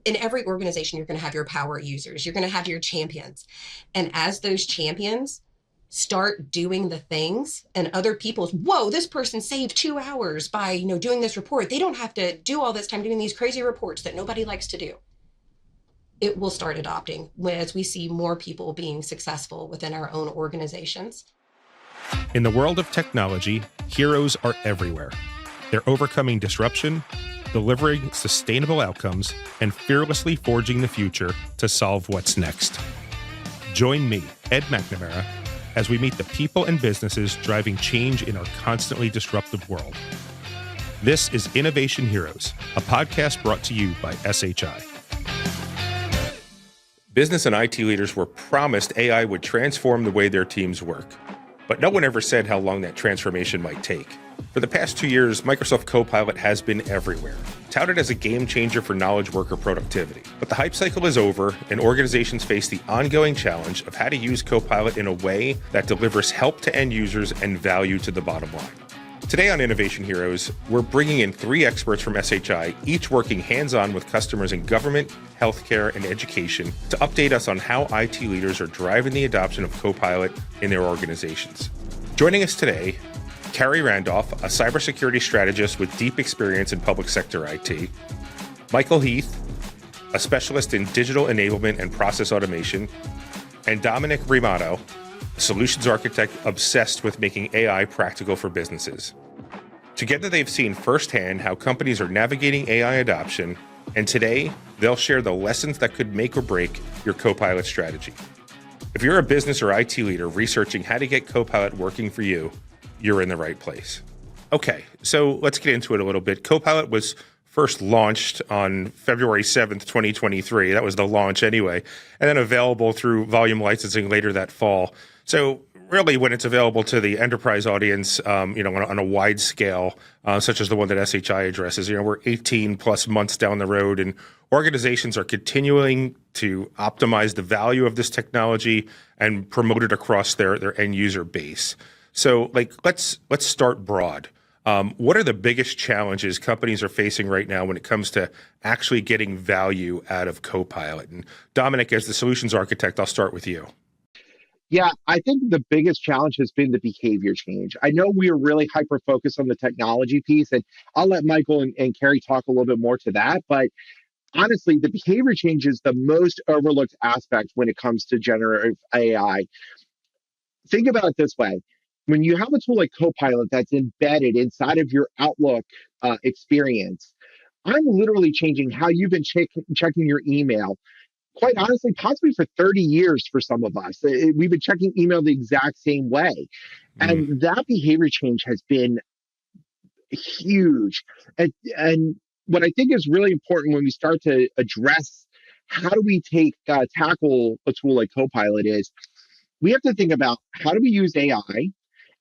in every organization, you're going to have your power users, you're going to have your champions. And as those champions start doing the things and other people's, whoa, this person saved 2 hours by, doing this report. They don't have to do all this time doing these crazy reports that nobody likes to do. It will start adopting as we see more people being successful within our own organizations. In the world of technology, heroes are everywhere. They're overcoming disruption, delivering sustainable outcomes, and fearlessly forging the future to solve what's next. Join me, Ed McNamara, as we meet the people and businesses driving change in our constantly disruptive world. This is Innovation Heroes, a podcast brought to you by SHI. Business and IT leaders were promised AI would transform the way their teams work, but no one ever said how long that transformation might take. For the past 2 years, Microsoft Copilot has been everywhere, touted as a game changer for knowledge worker productivity. But the hype cycle is over, and organizations face the ongoing challenge of how to use Copilot in a way that delivers help to end users and value to the bottom line. Today on Innovation Heroes, we're bringing in 3 experts from SHI, each working hands-on with customers in government, healthcare, and education to update us on how IT leaders are driving the adoption of Copilot in their organizations. Joining us today, Carrie Randolph, a cybersecurity strategist with deep experience in public sector IT, Michael Heath, a specialist in digital enablement and process automation, and Dominick Raimato, a solutions architect obsessed with making AI practical for businesses. Together, they've seen firsthand how companies are navigating AI adoption, and today, they'll share the lessons that could make or break your Copilot strategy. If you're a business or IT leader researching how to get Copilot working for you, you're in the right place. Okay, so let's get into it a little bit. Copilot was first launched on February 7th, 2023. That was the launch anyway, and then available through volume licensing later that fall. So really, when it's available to the enterprise audience, on a wide scale, such as the one that SHI addresses, we're 18 plus months down the road, and organizations are continuing to optimize the value of this technology and promote it across their end user base. So, let's start broad. What are the biggest challenges companies are facing right now when it comes to actually getting value out of Copilot? And Dominick, as the solutions architect, I'll start with you. Yeah, I think the biggest challenge has been the behavior change. I know we are really hyper-focused on the technology piece, and I'll let Michael and Carrie talk a little bit more to that. But honestly, the behavior change is the most overlooked aspect when it comes to generative AI. Think about it this way. When you have a tool like Copilot that's embedded inside of your Outlook experience, I'm literally changing how you've been checking your email. Quite honestly, possibly for 30 years for some of us. We've been checking email the exact same way. And that behavior change has been huge. And what I think is really important when we start to address how do we tackle a tool like Copilot is we have to think about how do we use AI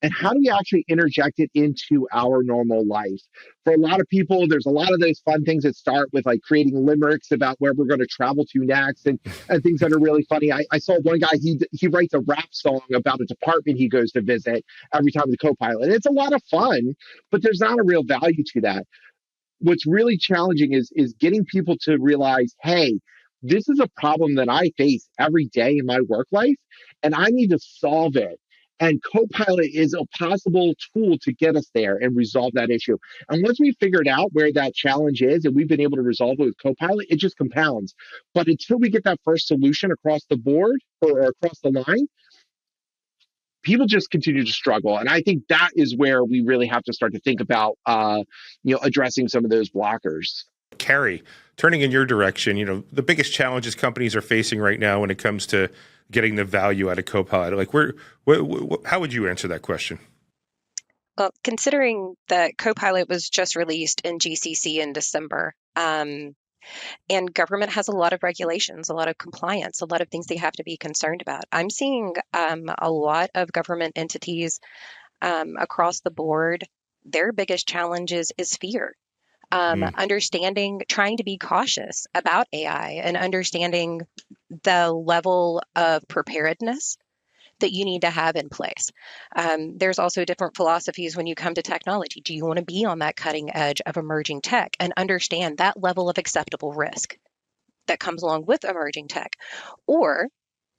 and how do we actually interject it into our normal life? For a lot of people, there's a lot of those fun things that start with like creating limericks about where we're going to travel to next and things that are really funny. I saw one guy, he writes a rap song about a department he goes to visit every time with Copilot. It's a lot of fun, but there's not a real value to that. What's really challenging is getting people to realize, hey, this is a problem that I face every day in my work life, and I need to solve it. And Copilot is a possible tool to get us there and resolve that issue. And once we figured out where that challenge is and we've been able to resolve it with Copilot, it just compounds. But until we get that first solution across the board or across the line, people just continue to struggle. And I think that is where we really have to start to think about, addressing some of those blockers. Carrie, turning in your direction, the biggest challenges companies are facing right now when it comes to getting the value out of Copilot, how would you answer that question? Well, considering that Copilot was just released in GCC in December, and government has a lot of regulations, a lot of compliance, a lot of things they have to be concerned about. I'm seeing a lot of government entities across the board, their biggest challenges is fear. Understanding, trying to be cautious about AI and understanding the level of preparedness that you need to have in place. There's also different philosophies when you come to technology. Do you want to be on that cutting edge of emerging tech and understand that level of acceptable risk? that comes along with emerging tech, or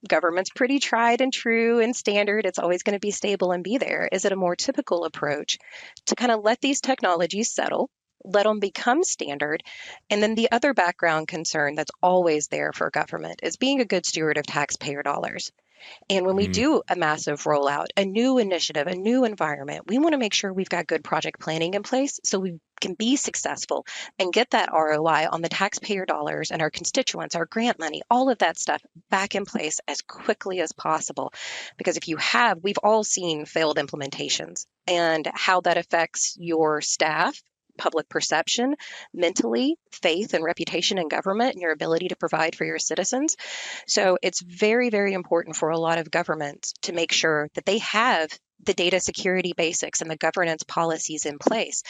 government's pretty tried and true and standard. It's always going to be stable and be there. Is it a more typical approach to kind of let these technologies settle, let them become standard? And then the other background concern that's always there for government is being a good steward of taxpayer dollars. And when we do a massive rollout, a new initiative, a new environment, we want to make sure we've got good project planning in place so we can be successful and get that ROI on the taxpayer dollars and our constituents, our grant money, all of that stuff back in place as quickly as possible. Because if you have, we've all seen failed implementations and how that affects your staff, public perception, mentally, faith and reputation in government, and your ability to provide for your citizens. So it's very, very important for a lot of governments to make sure that they have the data security basics and the governance policies in place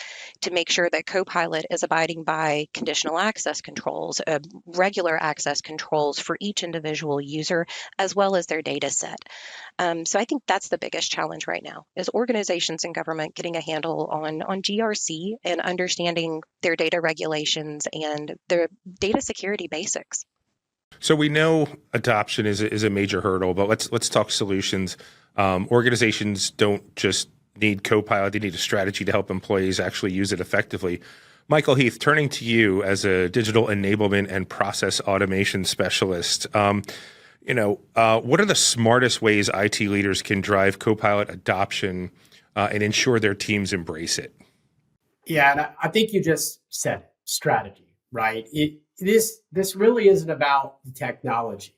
to make sure that Copilot is abiding by conditional access controls, regular access controls for each individual user, as well as their data set. So I think that's the biggest challenge right now, is organizations and government getting a handle on GRC and understanding their data regulations and their data security basics. So we know adoption is a major hurdle, but let's talk solutions. Organizations don't just need Copilot; they need a strategy to help employees actually use it effectively. Michael, Heath, turning to you as a digital enablement and process automation specialist, what are the smartest ways IT leaders can drive Copilot adoption and ensure their teams embrace it? Yeah, and I think you just said it, strategy, right? This really isn't about the technology.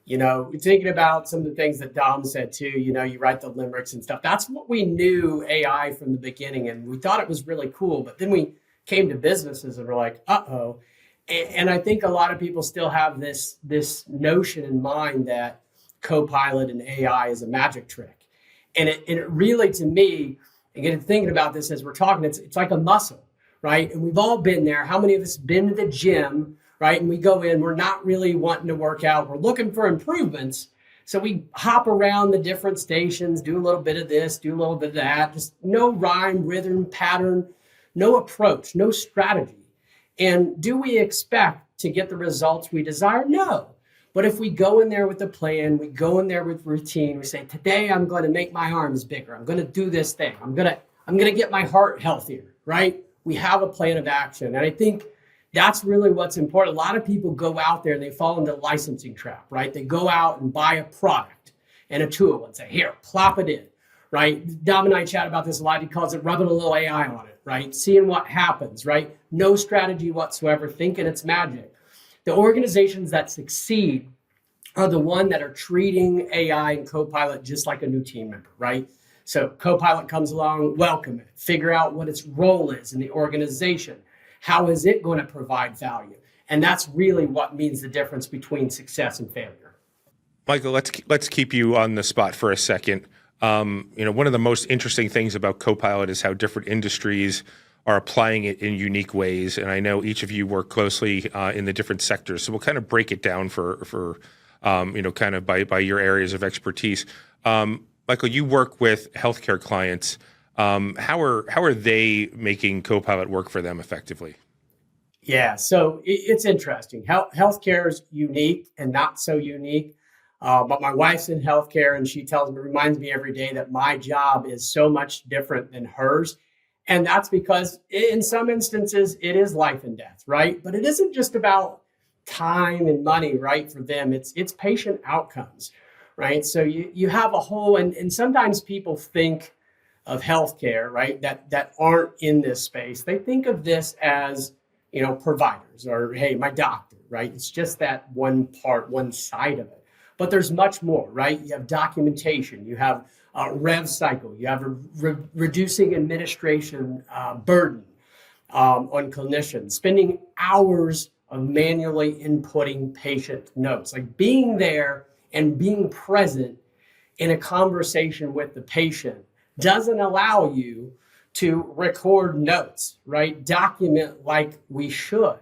Thinking about some of the things that Dom said too, you write the limericks and stuff. That's what we knew AI from the beginning. And we thought it was really cool. But then we came to businesses and we're like, uh-oh. And I think a lot of people still have this notion in mind that Copilot and AI is a magic trick. And it really, to me, again, thinking about this as we're talking, it's like a muscle, right? And we've all been there. How many of us been to the gym, right? And we go in, we're not really wanting to work out. We're looking for improvements. So we hop around the different stations, do a little bit of this, do a little bit of that, just no rhyme, rhythm, pattern, no approach, no strategy. And do we expect to get the results we desire? No. But if we go in there with a plan, we go in there with routine, we say, today I'm going to make my arms bigger. I'm going to do this thing. I'm going to get my heart healthier, right? We have a plan of action. And I think that's really what's important. A lot of people go out there and they fall into the licensing trap, right? They go out and buy a product and a tool and say, here, plop it in, right? Dom and I chat about this a lot. He calls it rubbing a little AI on it, right? Seeing what happens, right? No strategy whatsoever, thinking it's magic. The organizations that succeed are the one that are treating AI and Copilot just like a new team member, right? So Copilot comes along, welcome it, figure out what its role is in the organization. How is it going to provide value? And that's really what means the difference between success and failure. Michael, let's keep you on the spot for a second. One of the most interesting things about Copilot is how different industries are applying it in unique ways. And I know each of you work closely in the different sectors. So we'll kind of break it down for kind of by your areas of expertise. Michael, you work with healthcare clients. How are they making Copilot work for them effectively? Yeah, so it's interesting. Healthcare is unique and not so unique. But my wife's in healthcare, and she reminds me every day that my job is so much different than hers. And that's because in some instances, it is life and death, right? But it isn't just about time and money, right? For them, it's patient outcomes, right? So you have a whole, and sometimes people think of healthcare, right, that aren't in this space. They think of this as, providers or, hey, my doctor, right? It's just that one part, one side of it. But there's much more, right? You have documentation, you have rev cycle, you have reducing administration burden on clinicians, spending hours of manually inputting patient notes, like being there and being present in a conversation with the patient doesn't allow you to record notes, right? Document like we should.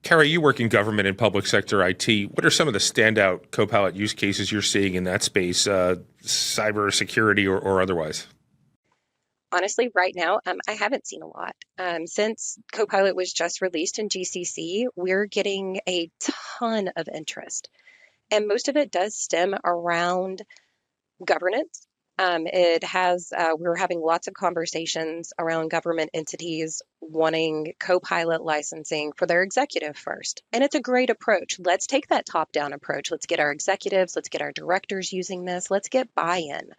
Carrie, you work in government and public sector IT. What are some of the standout Copilot use cases you're seeing in that space, cyber security or otherwise? Honestly, right now, I haven't seen a lot. Since Copilot was just released in GCC, we're getting a ton of interest. And most of it does stem around governance. We're having lots of conversations around government entities wanting Copilot licensing for their executive first. And it's a great approach. Let's take that top-down approach. Let's get our executives, let's get our directors using this, let's get buy-in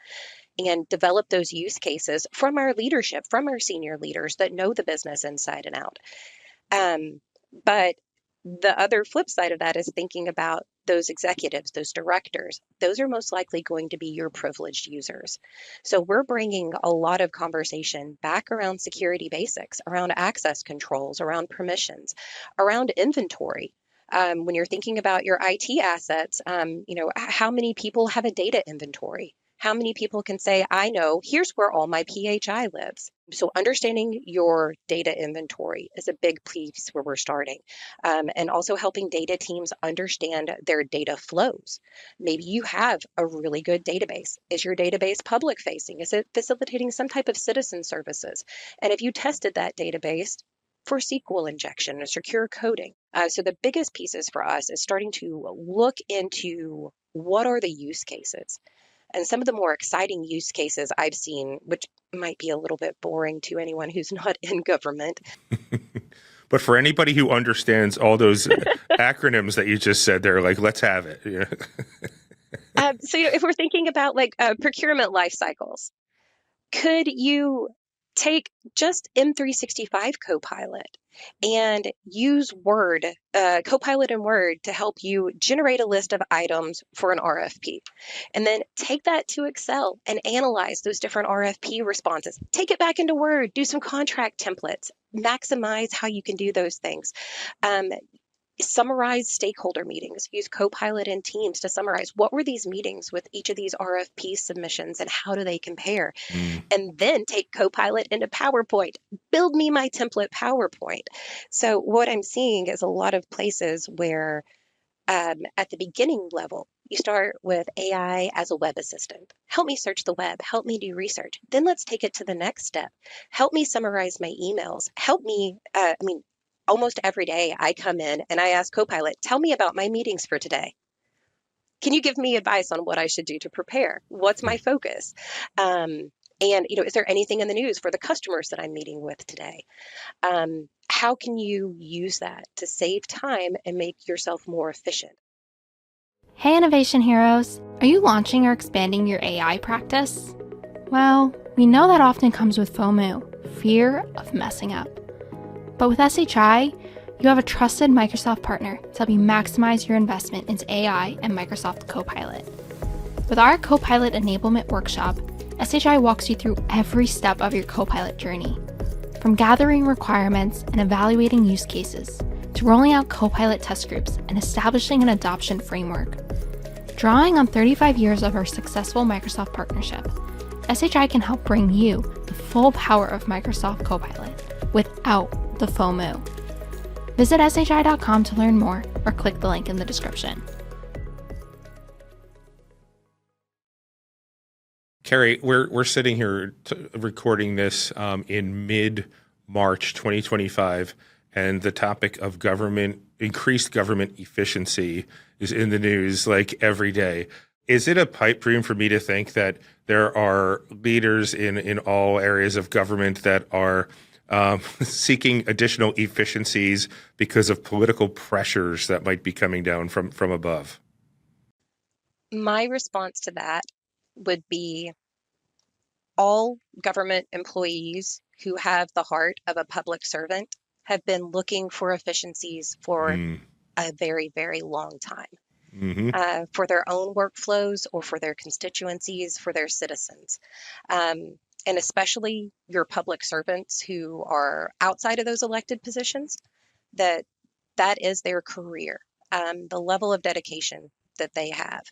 and develop those use cases from our leadership, from our senior leaders that know the business inside and out. But the other flip side of that is thinking about those executives, those directors. Those are most likely going to be your privileged users. So we're bringing a lot of conversation back around security basics, around access controls, around permissions, around inventory. When you're thinking about your IT assets, how many people have a data inventory? How many people can say, I know, here's where all my PHI lives? So understanding your data inventory is a big piece where we're starting. And also helping data teams understand their data flows. Maybe you have a really good database. Is your database public facing? Is it facilitating some type of citizen services? And if you tested that database for SQL injection or secure coding. So the biggest pieces for us is starting to look into what are the use cases. And some of the more exciting use cases I've seen, which might be a little bit boring to anyone who's not in government. But for anybody who understands all those acronyms that you just said, they're like, let's have it. So if we're thinking about procurement life cycles, could you take just M365 Copilot and use Word, Copilot in Word to help you generate a list of items for an RFP. And then take that to Excel and analyze those different RFP responses. Take it back into Word, do some contract templates, maximize how you can do those things. Summarize stakeholder meetings. Use Copilot and Teams to summarize what were these meetings with each of these RFP submissions and how do they compare. And then take Copilot into PowerPoint. Build me my template PowerPoint. So what I'm seeing is a lot of places where at the beginning level, you start with AI as a web assistant. Help me search the web. Help me do research. Then let's take it to the next step. Help me summarize my emails. Help me, almost every day I come in and I ask Copilot, tell me about my meetings for today. Can you give me advice on what I should do to prepare? What's my focus? And, is there anything in the news for the customers that I'm meeting with today? How can you use that to save time and make yourself more efficient? Hey, Innovation Heroes! Are you launching or expanding your AI practice? Well, we know that often comes with FOMO, fear of messing up. But with SHI, you have a trusted Microsoft partner to help you maximize your investment into AI and Microsoft Copilot. With our Copilot Enablement Workshop, SHI walks you through every step of your Copilot journey, from gathering requirements and evaluating use cases, to rolling out Copilot test groups and establishing an adoption framework. Drawing on 35 years of our successful Microsoft partnership, SHI can help bring you the full power of Microsoft Copilot without the FOMO. Visit shi.com to learn more or click the link in the description. Carrie, we're sitting here recording this in mid-March 2025, and the topic of increased government efficiency is in the news like every day. Is it a pipe dream for me to think that there are leaders in all areas of government that are seeking additional efficiencies because of political pressures that might be coming down from above? My response to that would be all government employees who have the heart of a public servant have been looking for efficiencies for a very, very long time, for their own workflows or for their constituencies, for their citizens. And especially your public servants who are outside of those elected positions, that is their career. The level of dedication that they have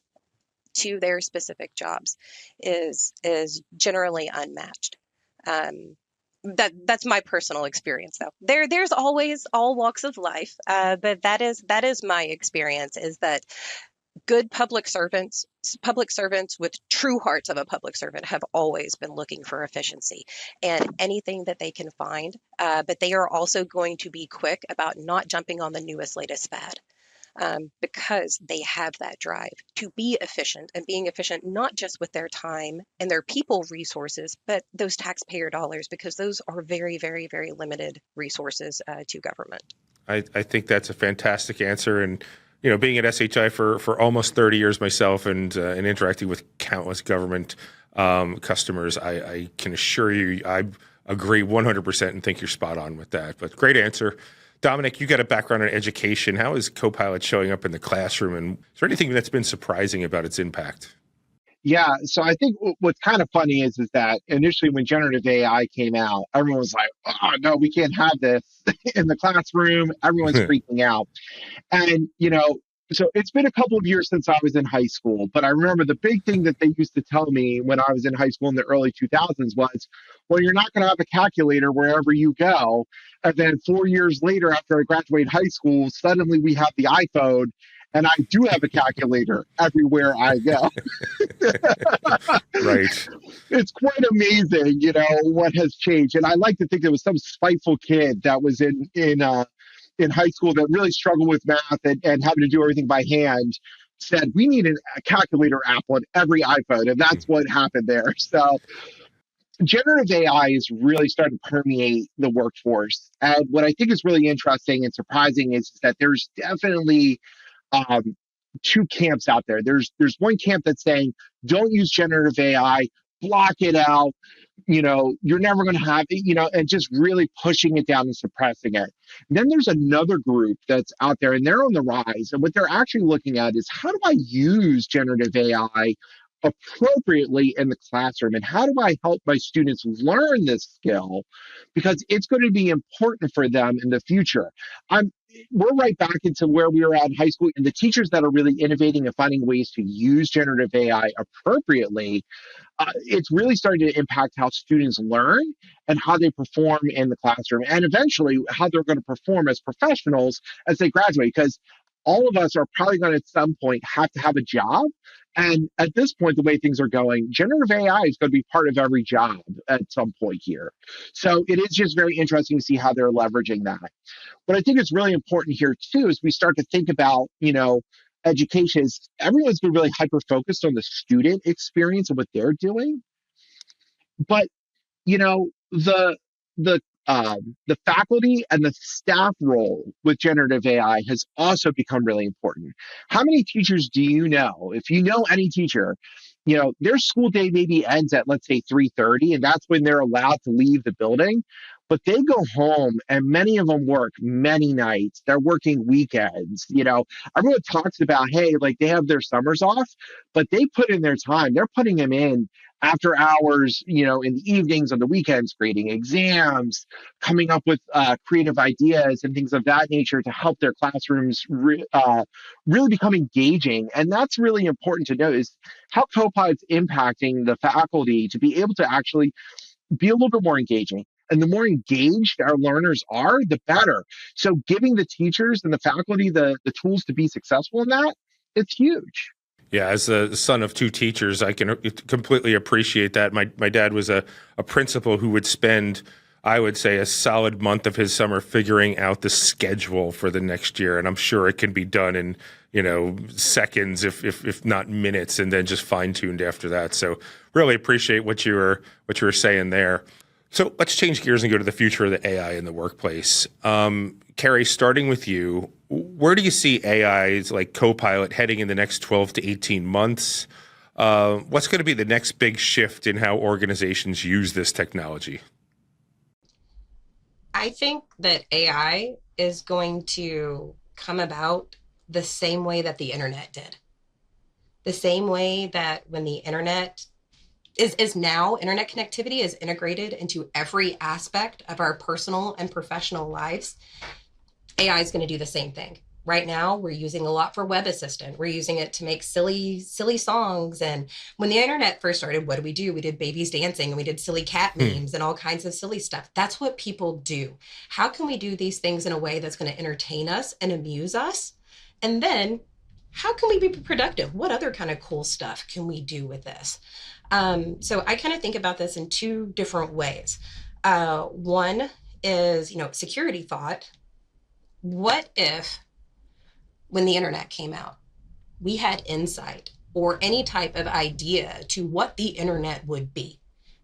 to their specific jobs is generally unmatched. That's my personal experience, though. There's always all walks of life, but that is my experience, is that good public servants with true hearts of a public servant have always been looking for efficiency and anything that they can find. But they are also going to be quick about not jumping on the newest, latest fad. Because they have that drive to be efficient, and being efficient not just with their time and their people resources, but those taxpayer dollars, because those are very, very, very limited resources to government. I think that's a fantastic answer. And, being at SHI for almost 30 years myself and interacting with countless government customers, I can assure you I agree 100% and think you're spot on with that. But great answer. Dominick, you got a background in education. How is Copilot showing up in the classroom? And is there anything that's been surprising about its impact? Yeah, so I think what's kind of funny is that initially when generative AI came out, everyone was like, "Oh no, we can't have this in the classroom." Everyone's freaking out, and so it's been a couple of years since I was in high school, but I remember the big thing that they used to tell me when I was in high school in the early 2000s was, "Well, you're not going to have a calculator wherever you go." And then 4 years later, after I graduated high school, suddenly we have the iPhone. And I do have a calculator everywhere I go. Right. It's quite amazing, what has changed. And I like to think there was some spiteful kid that was in high school that really struggled with math and having to do everything by hand, said, we need a calculator app on every iPhone. And that's what happened there. So generative AI is really starting to permeate the workforce. And what I think is really interesting and surprising is that there's definitely two camps out there. There's one camp that's saying, don't use generative AI, block it out. You're never going to have it, and just really pushing it down and suppressing it. And then there's another group that's out there and they're on the rise. And what they're actually looking at is, how do I use generative AI appropriately in the classroom? And how do I help my students learn this skill? Because it's going to be important for them in the future. We're right back into where we were at in high school, and the teachers that are really innovating and finding ways to use generative AI appropriately, it's really starting to impact how students learn and how they perform in the classroom, and eventually how they're going to perform as professionals as they graduate. Because all of us are probably going to at some point have to have a job. And at this point, the way things are going, generative AI is going to be part of every job at some point here. So it is just very interesting to see how they're leveraging that. What I think is really important here too is we start to think about, education is everyone's been really hyper focused on the student experience and what they're doing. But the the faculty and the staff role with generative AI has also become really important. How many teachers do you know? If you know any teacher, their school day maybe ends at, let's say, 3:30, and that's when they're allowed to leave the building. But they go home, and many of them work many nights. They're working weekends. Everyone talks about, hey, like they have their summers off, but they put in their time. They're putting them in after hours, in the evenings, on the weekends, grading exams, coming up with creative ideas and things of that nature to help their classrooms really become engaging. And that's really important to know, is how Copilot's impacting the faculty to be able to actually be a little bit more engaging. And the more engaged our learners are, the better. So giving the teachers and the faculty the tools to be successful in that, it's huge. Yeah, as the son of two teachers, I can completely appreciate that. My dad was a principal who would spend, I would say, a solid month of his summer figuring out the schedule for the next year. And I'm sure it can be done in, seconds, if not minutes, and then just fine-tuned after that. So really appreciate what you were saying there. So let's change gears and go to the future of the AI in the workplace. Carrie, starting with you, where do you see AIs like Copilot heading in the next 12 to 18 months? What's going to be the next big shift in how organizations use this technology? I think that AI is going to come about the same way that the internet did. The same way that when the internet is now, internet connectivity is integrated into every aspect of our personal and professional lives. AI is going to do the same thing. Right now, we're using a lot for Web Assistant. We're using it to make silly songs. And when the internet first started, what did? We did babies dancing, and we did silly cat memes and all kinds of silly stuff. That's what people do. How can we do these things in a way that's going to entertain us and amuse us? And then how can we be productive? What other kind of cool stuff can we do with this? So I kind of think about this in two different ways. One is, security thought. What if when the internet came out, we had insight or any type of idea to what the internet would be?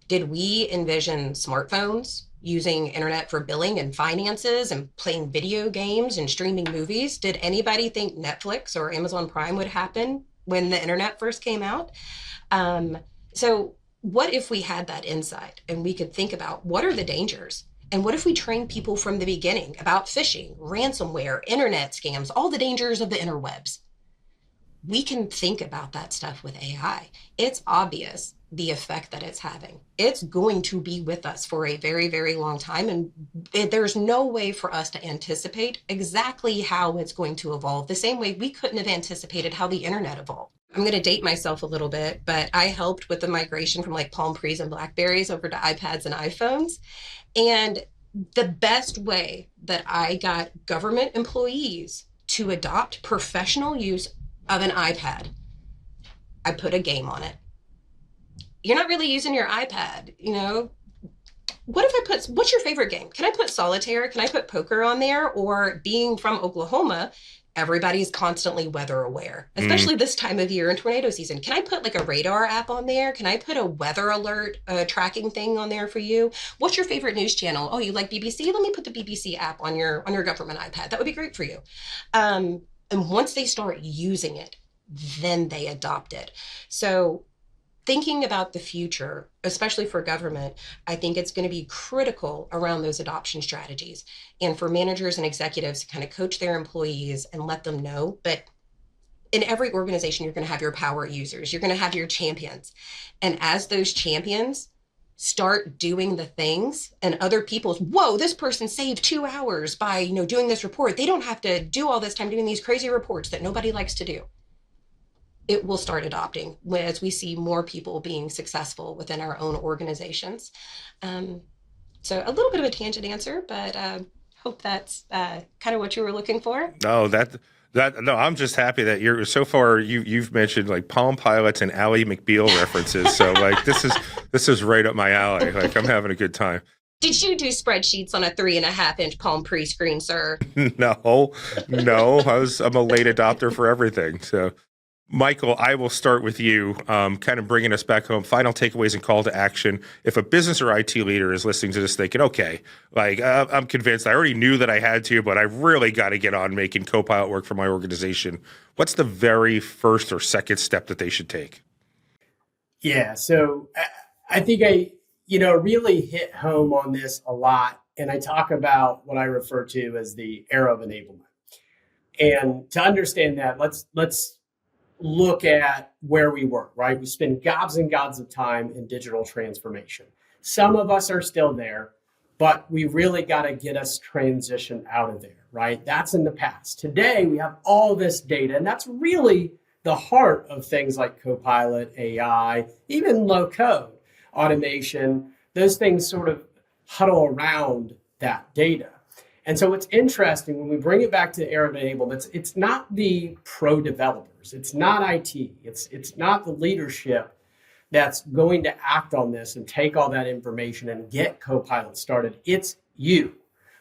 Did we envision smartphones using internet for billing and finances and playing video games and streaming movies? Did anybody think Netflix or Amazon Prime would happen when the internet first came out? So what if we had that insight and we could think about what are the dangers? And what if we train people from the beginning about phishing, ransomware, internet scams, all the dangers of the interwebs? We can think about that stuff with AI. It's obvious the effect that it's having. It's going to be with us for a very, very long time. And there's no way for us to anticipate exactly how it's going to evolve, the same way we couldn't have anticipated how the internet evolved. I'm going to date myself a little bit, but I helped with the migration from like Palm Pres and Blackberries over to iPads and iPhones. And the best way that I got government employees to adopt professional use of an iPad, I put a game on it. You're not really using your iPad, What if what's your favorite game? Can I put solitaire? Can I put poker on there? Or being from Oklahoma, everybody's constantly weather aware, especially this time of year in tornado season. Can I put like a radar app on there? Can I put a weather alert tracking thing on there for you? What's your favorite news channel? Oh, you like BBC? Let me put the BBC app on your government iPad. That would be great for you. And once they start using it, then they adopt it. So thinking about the future, especially for government, I think it's going to be critical around those adoption strategies and for managers and executives to kind of coach their employees and let them know. But in every organization, you're going to have your power users, you're going to have your champions. And as those champions start doing the things and other people's, whoa, this person saved 2 hours by, doing this report. They don't have to do all this time doing these crazy reports that nobody likes to do. It will start adopting as we see more people being successful within our own organizations. So a little bit of a tangent answer, but hope that's kind of what you were looking for. No, no, I'm just happy that you've mentioned like Palm Pilots and Ally McBeal references. So like this is right up my alley. Like I'm having a good time. Did you do spreadsheets on a 3.5-inch Palm pre-screen, sir? No. I'm a late adopter for everything. So. Michael, I will start with you, kind of bringing us back home. Final takeaways and call to action. If a business or IT leader is listening to this thinking, okay, I'm convinced, I already knew that I had to, but I really got to get on making Copilot work for my organization. What's the very first or second step that they should take? Yeah, so I think I really hit home on this a lot. And I talk about what I refer to as the era of enablement. And to understand that, let's look at where we work, right? We spend gobs and gobs of time in digital transformation. Some of us are still there, but we really got to get us transitioned out of there, right? That's in the past. Today, we have all this data, and that's really the heart of things like Copilot, AI, even low code, automation. Those things sort of huddle around that data. And so what's interesting, when we bring it back to the era of enablement, it's not the pro developers, it's not IT, it's not the leadership that's going to act on this and take all that information and get Copilot started. It's you,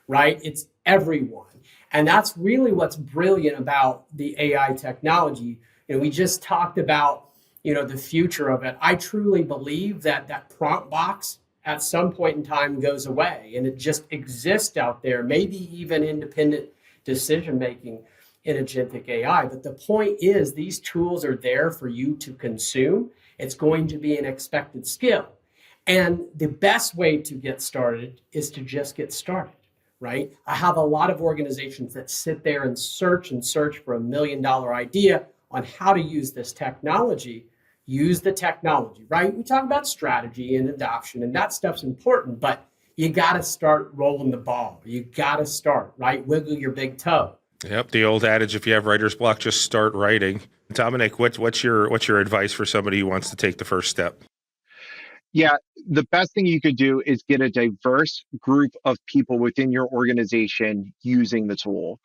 right? It's everyone. And that's really what's brilliant about the AI technology. We just talked about, the future of it. I truly believe that prompt box at some point in time goes away and it just exists out there, maybe even independent decision-making in agentic AI. But the point is these tools are there for you to consume. It's going to be an expected skill. And the best way to get started is to just get started, right? I have a lot of organizations that sit there and search for $1 million idea on how to use this technology. Use the technology, right? We talk about strategy and adoption, and that stuff's important, but you got to start rolling the ball. You got to start, right? Wiggle your big toe. Yep, the old adage: if you have writer's block, just start writing. Dominick, what's your advice for somebody who wants to take the first step? Yeah, the best thing you could do is get a diverse group of people within your organization using the tool.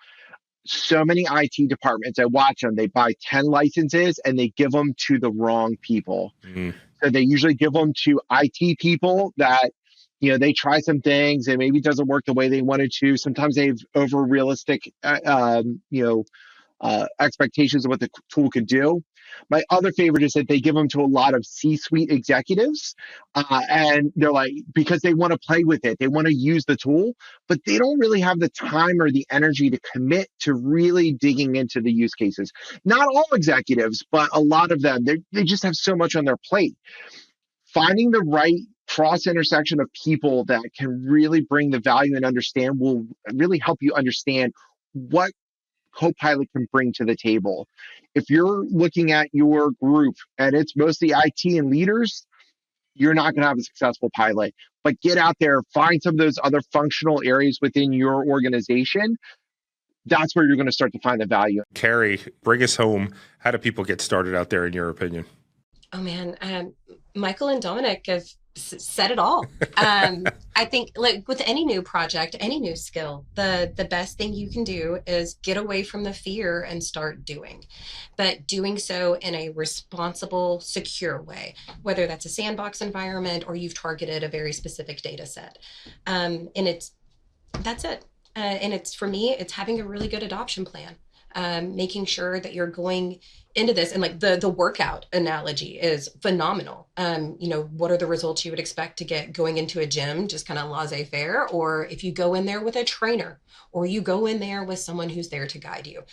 so many IT departments, I watch them, they buy 10 licenses and they give them to the wrong people. So they usually give them to IT people that, they try some things and maybe it doesn't work the way they wanted to. Sometimes they have over realistic, expectations of what the tool could do. My other favorite is that they give them to a lot of C-suite executives, and they're like, because they want to play with it, they want to use the tool, but they don't really have the time or the energy to commit to really digging into the use cases. Not all executives, but a lot of them, they just have so much on their plate. Finding the right cross intersection of people that can really bring the value and understand will really help you understand what Copilot can bring to the table. If you're looking at your group and it's mostly IT and leaders, you're not going to have a successful pilot. But get out there, find some of those other functional areas within your organization. That's where you're going to start to find the value. Carrie, bring us home. How do people get started out there, in your opinion? Oh man, Michael and Dominick have said it all. I think, like with any new project, any new skill, the best thing you can do is get away from the fear and start doing, but doing so in a responsible, secure way, whether that's a sandbox environment or you've targeted a very specific data set. And that's it. And it's, for me, it's having a really good adoption plan. Making sure that you're going into this, and like the workout analogy is phenomenal. What are the results you would expect to get going into a gym, just kind of laissez-faire, or if you go in there with a trainer, or you go in there with someone who's there to guide you.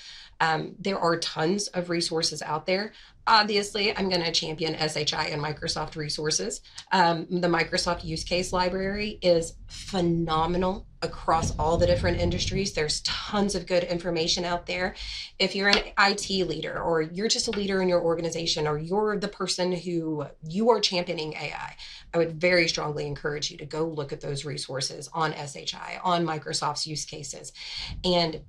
There are tons of resources out there. Obviously, I'm going to champion SHI and Microsoft resources. The Microsoft use case library is phenomenal across all the different industries. There's tons of good information out there. If you're an IT leader, or you're just a leader in your organization, or you're the person who you are championing AI, I would very strongly encourage you to go look at those resources on SHI, on Microsoft's use cases, and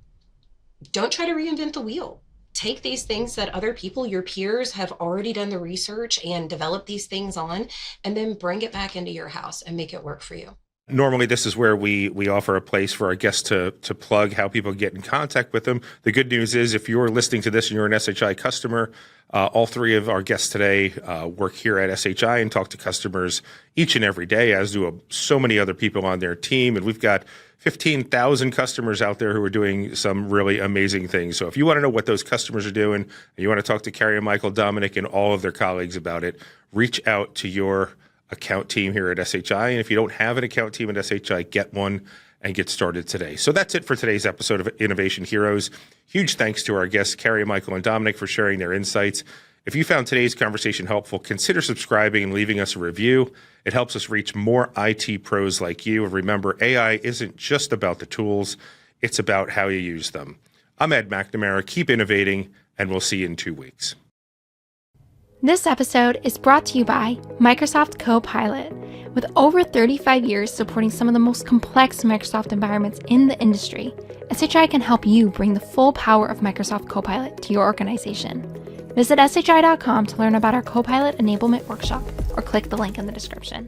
don't try to reinvent the wheel. Take these things that other people, your peers, have already done the research and developed these things on, and then bring it back into your house and make it work for you. Normally, this is where we offer a place for our guests to plug how people get in contact with them. The good news is, if you're listening to this and you're an SHI customer, all three of our guests today work here at SHI and talk to customers each and every day, as do so many other people on their team. And we've got 15,000 customers out there who are doing some really amazing things. So if you want to know what those customers are doing, and you want to talk to Carrie and Michael, Dominick, and all of their colleagues about it, reach out to your account team here at SHI. And if you don't have an account team at SHI, get one and get started today. So that's it for today's episode of Innovation Heroes. Huge thanks to our guests, Carrie, Michael, and Dominick, for sharing their insights. If you found today's conversation helpful, consider subscribing and leaving us a review. It helps us reach more IT pros like you. And remember, AI isn't just about the tools, it's about how you use them. I'm Ed McNamara. Keep innovating, and we'll see you in 2 weeks. This episode is brought to you by Microsoft Copilot. With over 35 years supporting some of the most complex Microsoft environments in the industry, SHI can help you bring the full power of Microsoft Copilot to your organization. Visit shi.com to learn about our Copilot Enablement Workshop, or click the link in the description.